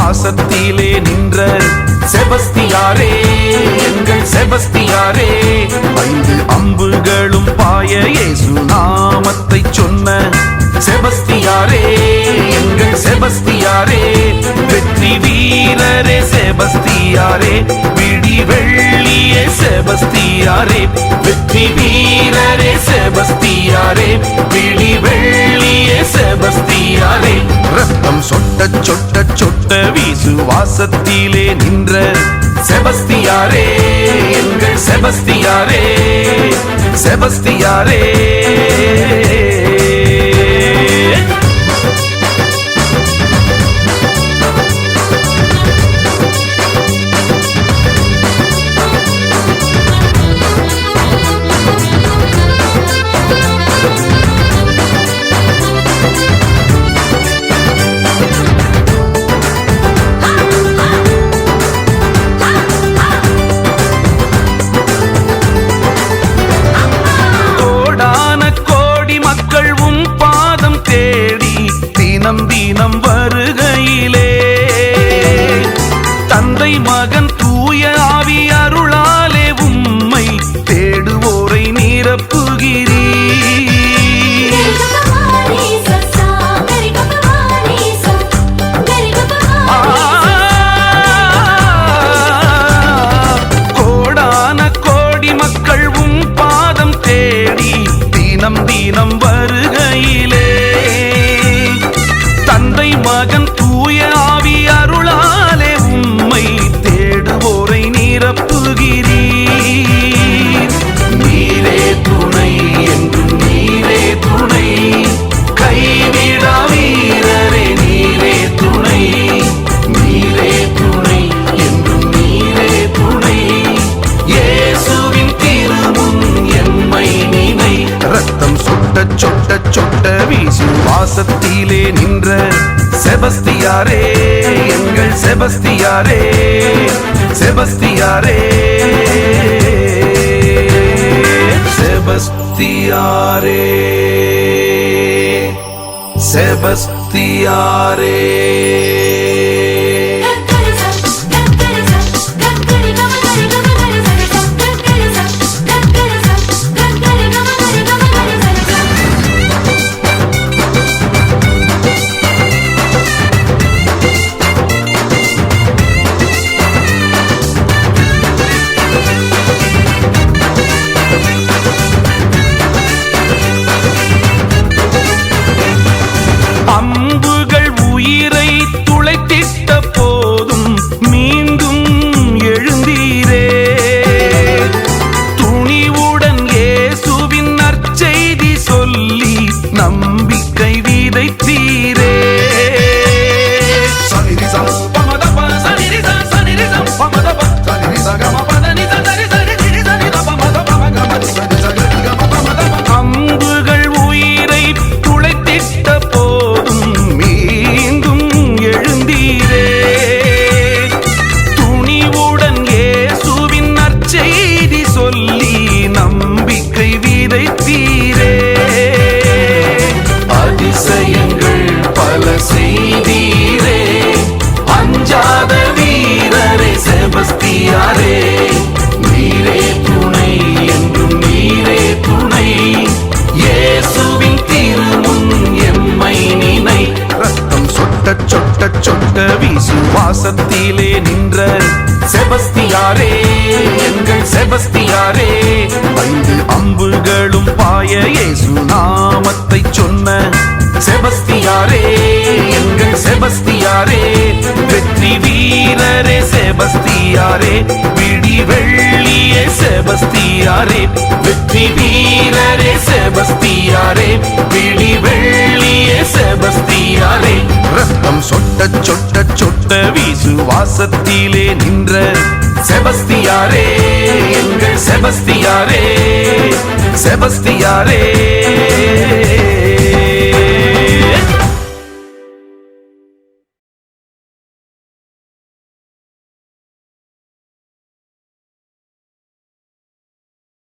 விசுவாசத்திலே நின்ற செபஸ்தியாரே, எங்கள் செபஸ்தியாரே. 5 அம்புகளும் பாய இயேசு நாமத்தை சொன்ன செபஸ்தியாரே, எங்கள் செபஸ்தியாரே. வெற்றி வீரரே செபஸ்தியாரே, விடி வெள்ளியே செபஸ்தியாரே. வெற்றி வீரரே செபஸ்தியாரே, விடி வெள்ளியே செபஸ்தியாரே. ரத்தம் சொட்ட சொட்ட சொட்ட விசுவாசத்திலே நின்ற செபஸ்தியாரே, எங்கள் செபஸ்தியாரே, செபஸ்தியாரே. தினம் வருகையிலே தந்தை மகன் தூய ஆவி அருளாலே உம்மை தேடுவோரை நிரப்புகிறீர். கோடான கோடி மக்கள் உம் பாதம் தேடி தினம் தினம் வருகையிலே தந்தை மகன் தூய ஆவி அருளாலே உம்மை தேடுவோரை நிரப்புகிறீர். நீரே துணை என்றும் நீரே துணை, கைவிடா வீரரே நீரே துணை. நீரே துணை என்றும் நீரே துணை, இயேசுவின் திருமுன் எம்மை நினை. ரத்தம் சொட்ட சொட்ட சொட்ட விசுவாசத்திலே நின்ற செபஸ்தியாரே, எங்கள் செபஸ்தியாரே, செபஸ்தியாரே, செபஸ்தியாரே, செபஸ்தியாரே. அம்புகள் உயிரை துளைத்திட்ட போதும் மீண்டும் எழுந்தீரே. துணிவுடன் இயேசுவின் நற்செய்தி சொல்லி நம்பிக்கை விதைத்தீரே. அம்புகள் உயிரை துளைத்திட்ட போதும் மீண்டும் எழுந்தீரே. துணிவுடன் இயேசுவின் நற்செய்தி சொல்லி நம்பிக்கை விதைத்தீரே. அதிசயங்கள் பல செய்தீரே, அஞ்சாத வீரரே செபஸ்தியாரே. நீரே துணை என்றும் நீரே துணை, இயேசுவின் திருமுன் எம்மை நினை. ரத்தம் சொட்ட சொட்ட சொட்ட விசுவாசத்திலே நின்ற செபஸ்தியாரே, எங்கள் செபஸ்தியாரே. 5 அம்புகளும் பாய இயேசு நாமத்தை சொன்ன செபஸ்தியாரே, எங்கள் செபஸ்தியாரே. வெற்றி வீரரே செபஸ்தியாரே, விடி வெள்ளியே செபஸ்தியாரே. வெற்றி வீரரே செபஸ்தியாரே, விடி வெள்ளியே செபஸ்தியாரே. ரத்தம் சொட்ட சொட்ட சொட்ட விசுவாசத்திலே நின்ற செபஸ்தியாரே, எங்கள் செபஸ்தியாரே, செபஸ்தியாரே.